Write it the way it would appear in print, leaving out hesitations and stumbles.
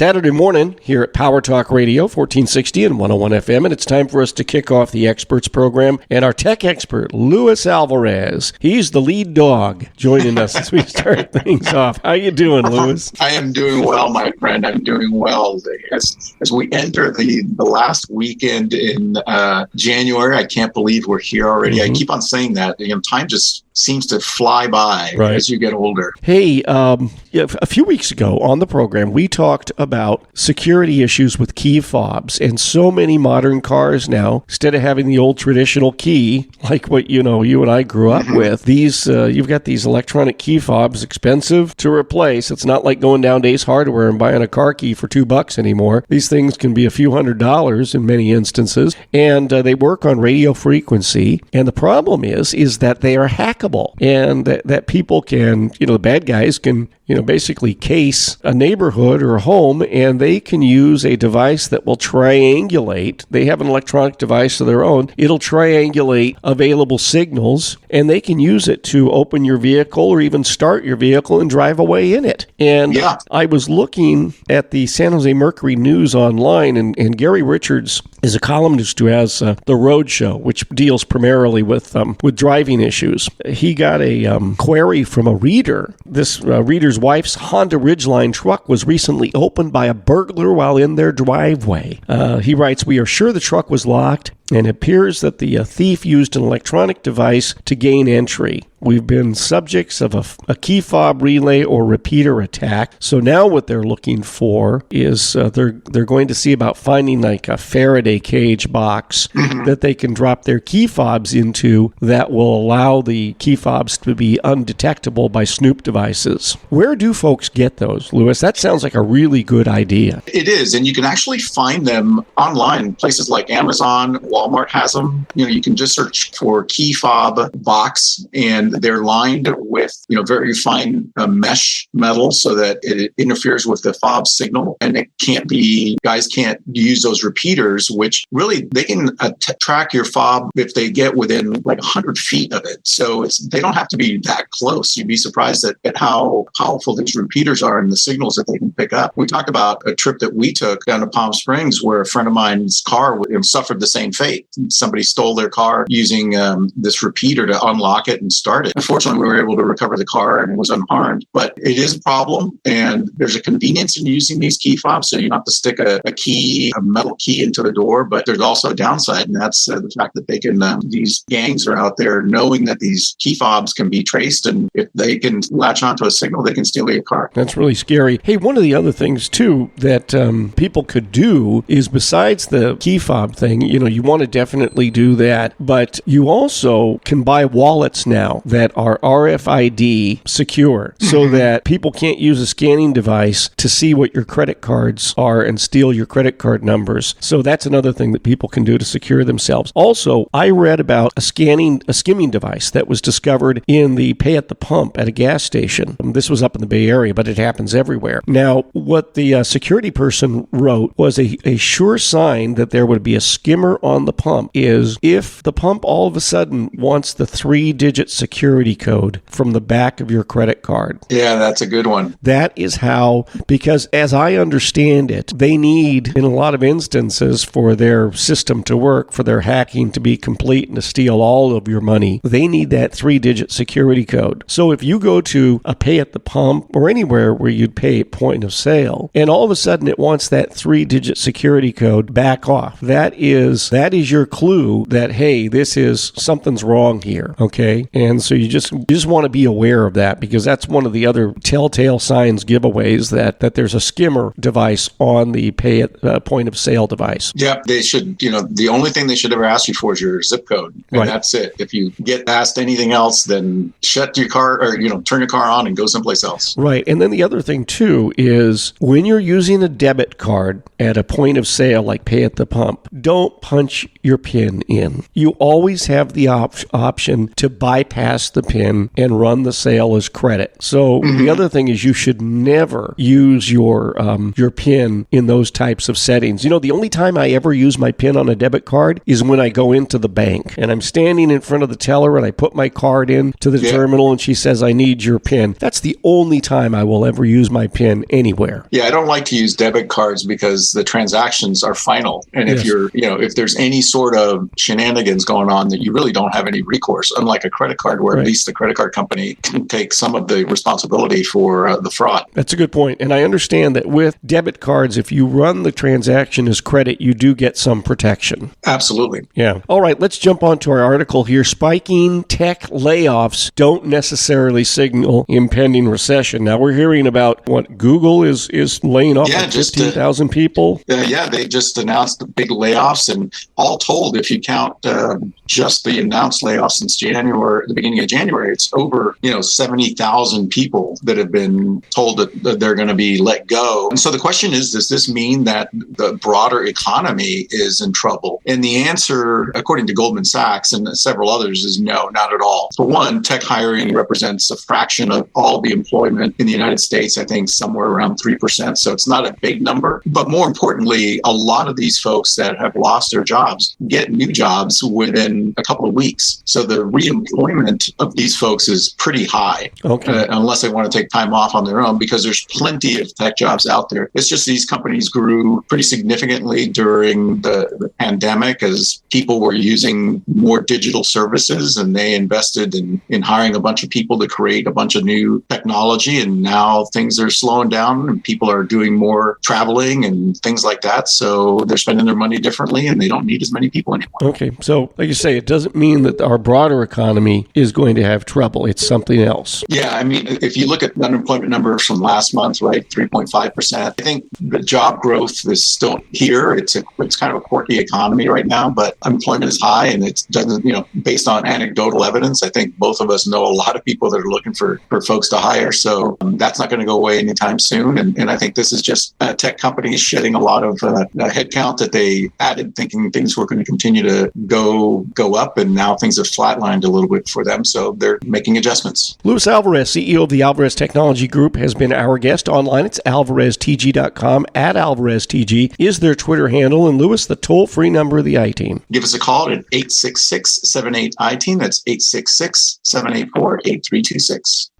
Saturday morning here at Power Talk Radio, 1460 and 101 FM, and it's time for us to kick off the Experts program. And our tech expert, Luis Alvarez, he's the lead dog joining us as we start things off. How you doing, Luis? I am doing well, my friend. I'm doing well. As we enter the last weekend in January, I can't believe we're here already. Mm-hmm. I keep on saying that. Time just seems to fly by as you get older. Hey, a few weeks ago on the program, we talked about security issues with key fobs, and so many modern cars now, instead of having the old traditional key, like what you and I grew up with, these you've got these electronic key fobs, expensive to replace. It's not like going down to Ace Hardware and buying a car key for $2 anymore. These things can be a few $100s in many instances, and they work on radio frequency. And the problem is that they are hackable, and that people can, the bad guys can, basically case a neighborhood or a home, and they can use a device that will triangulate. They have an electronic device of their own. It'll triangulate available signals, and they can use it to open your vehicle or even start your vehicle and drive away in it. And I was looking at the San Jose Mercury News online, and Gary Richards is a columnist who has The Road Show, which deals primarily with driving issues. He got a query from a reader. This reader's wife's Honda Ridgeline truck was recently opened by a burglar while in their driveway. He writes, "We are sure the truck was locked, and it appears that the thief used an electronic device to gain entry. We've been subjects of a key fob relay or repeater attack. So now what they're looking for is they're going to see about finding like a Faraday cage box that they can drop their key fobs into that will allow the key fobs to be undetectable by snoop devices." Where do folks get those, Luis? That sounds like a really good idea. It is, and you can actually find them online. Places like Amazon, Walmart has them. You can just search for key fob box, and they're lined with, very fine mesh metal so that it interferes with the fob signal, and guys can't use those repeaters, which really they can track your fob if they get within like 100 feet of it. So they don't have to be that close. You'd be surprised at how powerful these repeaters are and the signals that they can pick up. We talked about a trip that we took down to Palm Springs where a friend of mine's car suffered the same fate. Somebody stole their car using this repeater to unlock it and start it. Unfortunately, we were able to recover the car and it was unharmed. But it is a problem, and there's a convenience in using these key fobs, so you don't have to stick a metal key into the door. But there's also a downside, and that's the fact that they can, these gangs are out there knowing that these key fobs can be traced, and if they can latch onto a signal, they can steal your car. That's really scary. Hey, one of the other things, too, that people could do is, besides the key fob thing, you want to definitely do that, but you also can buy wallets now that are RFID secure so that people can't use a scanning device to see what your credit cards are and steal your credit card numbers. So that's another thing that people can do to secure themselves. Also, I read about a skimming device that was discovered in the pay at the pump at a gas station. This was up in the Bay Area, but it happens everywhere. Now, what the security person wrote was a sure sign that there would be a skimmer on the pump is if the pump all of a sudden wants the 3-digit security code from the back of your credit card. Yeah, that's a good one. That is how, because as I understand it, they need, in a lot of instances, for their system to work, for their hacking to be complete and to steal all of your money, they need that 3-digit security code. So if you go to a pay at the pump or anywhere where you'd pay at point of sale, and all of a sudden it wants that 3-digit security code, back off. That is your clue that, hey, something's wrong here, okay? And so you just want to be aware of that, because that's one of the other telltale signs, giveaways, that there's a skimmer device on the pay at point of sale device. Yeah, they should, the only thing they should ever ask you for is your zip code, and that's it. If you get asked anything else, then shut your car or, turn your car on and go someplace else. Right. And then the other thing, too, is when you're using a debit card at a point of sale, like pay at the pump, don't punch punch your PIN in. You always have the option to bypass the PIN and run the sale as credit. So the other thing is you should never use your PIN in those types of settings. The only time I ever use my PIN on a debit card is when I go into the bank and I'm standing in front of the teller and I put my card in to the terminal and she says, I need your PIN. That's the only time I will ever use my PIN anywhere. Yeah, I don't like to use debit cards because the transactions are final. And if if there's any sort of shenanigans going on, that you really don't have any recourse, unlike a credit card where at least the credit card company can take some of the responsibility for the fraud. That's a good point. And I understand that with debit cards, if you run the transaction as credit, you do get some protection. Absolutely. Yeah. All right, let's jump on to our article here. Spiking tech layoffs don't necessarily signal impending recession. Now, we're hearing about what Google is laying off 15,000 people. They just announced big layoffs, and all told, if you count just the announced layoffs since January, the beginning of January, it's over 70,000 people that have been told that they're going to be let go. And so the question is, does this mean that the broader economy is in trouble? And the answer, according to Goldman Sachs and several others, is no, not at all. For one, tech hiring represents a fraction of all the employment in the United States, I think somewhere around 3%. So it's not a big number. But more importantly, a lot of these folks that have lost their jobs get new jobs within a couple of weeks. So the reemployment of these folks is pretty high, unless they want to take time off on their own, because there's plenty of tech jobs out there. It's just these companies grew pretty significantly during the pandemic as people were using more digital services, and they invested in hiring a bunch of people to create a bunch of new technology. And now things are slowing down and people are doing more traveling and things like that. So they're spending their money differently and they don't need as many people anymore. Okay. So like you say, it doesn't mean that our broader economy is going to have trouble. It's something else. Yeah. I mean, if you look at the unemployment numbers from last month, right, 3.5%, I think the job growth is still here. It's kind of a quirky economy right now, but unemployment is high, and it doesn't, based on anecdotal evidence, I think both of us know a lot of people that are looking for folks to hire. So that's not going to go away anytime soon. And I think this is just tech companies shedding a lot of headcount that they added, thinking things were going to continue to go up. And now things have flatlined a little bit for them. So they're making adjustments. Luis Alvarez, CEO of the Alvarez Technology Group, has been our guest online. It's alvareztg.com. @AlvarezTG is their Twitter handle. And Luis, the toll-free number of the I-Team. Give us a call at 866-78-I-Team. That's 866-784-8326.